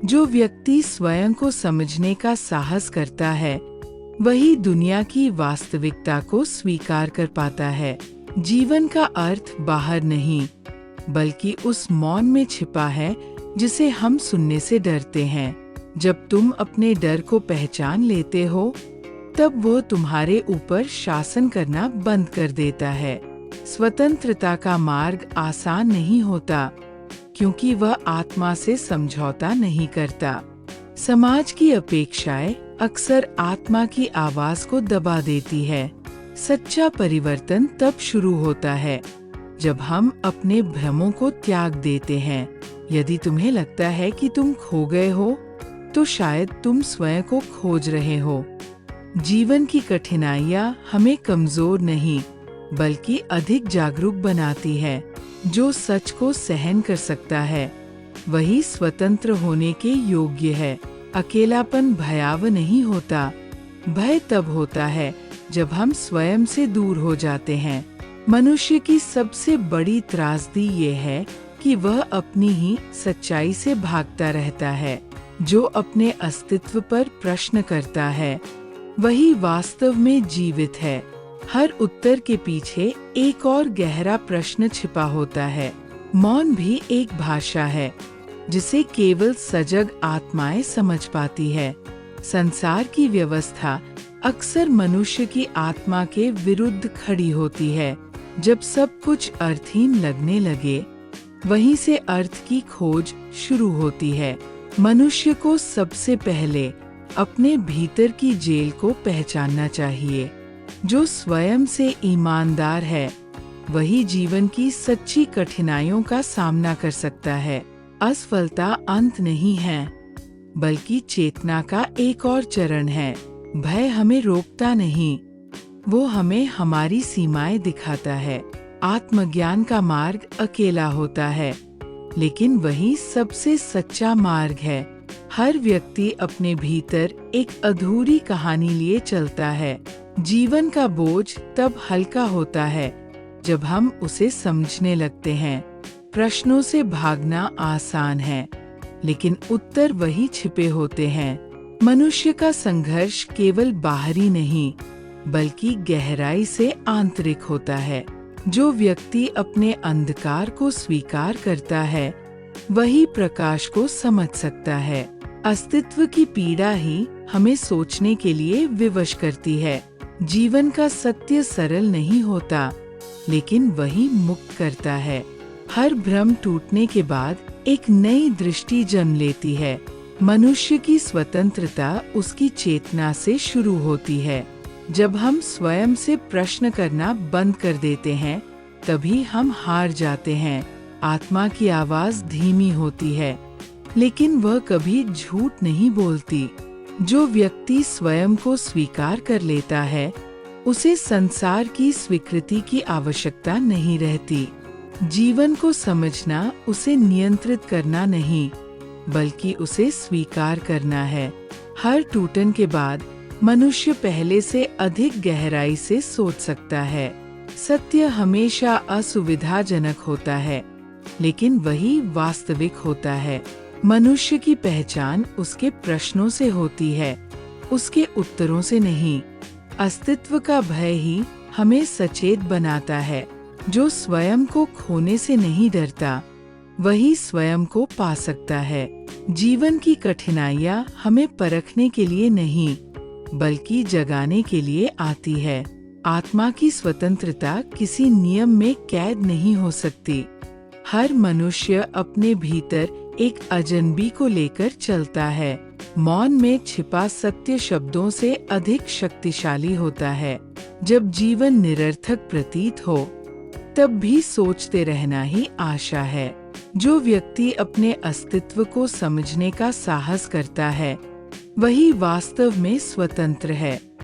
जो व्यक्ति स्वयं को समझने का साहस करता है वही दुनिया की वास्तविकता को स्वीकार कर पाता है। जीवन का अर्थ बाहर नहीं बल्कि उस मौन में छिपा है जिसे हम सुनने से डरते हैं। जब तुम अपने डर को पहचान लेते हो तब वो तुम्हारे ऊपर शासन करना बंद कर देता है। स्वतंत्रता का मार्ग आसान नहीं होता क्योंकि वह आत्मा से समझौता नहीं करता। समाज की अपेक्षाएं अक्सर आत्मा की आवाज को दबा देती है। सच्चा परिवर्तन तब शुरू होता है जब हम अपने भ्रमों को त्याग देते हैं। यदि तुम्हें लगता है कि तुम खो गए हो तो शायद तुम स्वयं को खोज रहे हो। जीवन की कठिनाइयां हमें कमजोर नहीं बल्कि अधिक जागरूक बनाती है। जो सच को सहन कर सकता है वही स्वतंत्र होने के योग्य है। अकेलापन भयावह नहीं होता, भय तब होता है जब हम स्वयं से दूर हो जाते हैं। मनुष्य की सबसे बड़ी त्रासदी ये है कि वह अपनी ही सच्चाई से भागता रहता है। जो अपने अस्तित्व पर प्रश्न करता है वही वास्तव में जीवित है। हर उत्तर के पीछे एक और गहरा प्रश्न छिपा होता है। मौन भी एक भाषा है जिसे केवल सजग आत्माएं समझ पाती है। संसार की व्यवस्था अक्सर मनुष्य की आत्मा के विरुद्ध खड़ी होती है। जब सब कुछ अर्थहीन लगने लगे वहीं से अर्थ की खोज शुरू होती है। मनुष्य को सबसे पहले अपने भीतर की जेल को पहचानना चाहिए। जो स्वयं से ईमानदार है वही जीवन की सच्ची कठिनाइयों का सामना कर सकता है। असफलता अंत नहीं है बल्कि चेतना का एक और चरण है। भय हमें रोकता नहीं, वो हमें हमारी सीमाएं दिखाता है। आत्मज्ञान का मार्ग अकेला होता है लेकिन वही सबसे सच्चा मार्ग है। हर व्यक्ति अपने भीतर एक अधूरी कहानी लिए चलता है। जीवन का बोझ तब हल्का होता है जब हम उसे समझने लगते हैं। प्रश्नों से भागना आसान है लेकिन उत्तर वही छिपे होते हैं। मनुष्य का संघर्ष केवल बाहरी नहीं बल्कि गहराई से आंतरिक होता है। जो व्यक्ति अपने अंधकार को स्वीकार करता है वही प्रकाश को समझ सकता है। अस्तित्व की पीड़ा ही हमें सोचने के लिए विवश करती है। जीवन का सत्य सरल नहीं होता लेकिन वही मुक्त करता है। हर भ्रम टूटने के बाद एक नई दृष्टि जन्म लेती है। मनुष्य की स्वतंत्रता उसकी चेतना से शुरू होती है। जब हम स्वयं से प्रश्न करना बंद कर देते हैं तभी हम हार जाते हैं। आत्मा की आवाज धीमी होती है लेकिन वह कभी झूठ नहीं बोलती। जो व्यक्ति स्वयं को स्वीकार कर लेता है उसे संसार की स्वीकृति की आवश्यकता नहीं रहती। जीवन को समझना उसे नियंत्रित करना नहीं बल्कि उसे स्वीकार करना है। हर टूटन के बाद मनुष्य पहले से अधिक गहराई से सोच सकता है। सत्य हमेशा असुविधाजनक होता है लेकिन वही वास्तविक होता है। मनुष्य की पहचान उसके प्रश्नों से होती है, उसके उत्तरों से नहीं। अस्तित्व का भय ही हमें सचेत बनाता है। जो स्वयं को खोने से नहीं डरता वही स्वयं को पा सकता है। जीवन की कठिनाइयां हमें परखने के लिए नहीं बल्कि जगाने के लिए आती है। आत्मा की स्वतंत्रता किसी नियम में कैद नहीं हो सकती। हर मनुष्य अपने भीतर एक अजनबी को लेकर चलता है। मौन में छिपा सत्य शब्दों से अधिक शक्तिशाली होता है। जब जीवन निरर्थक प्रतीत हो तब भी सोचते रहना ही आशा है। जो व्यक्ति अपने अस्तित्व को समझने का साहस करता है वही वास्तव में स्वतंत्र है।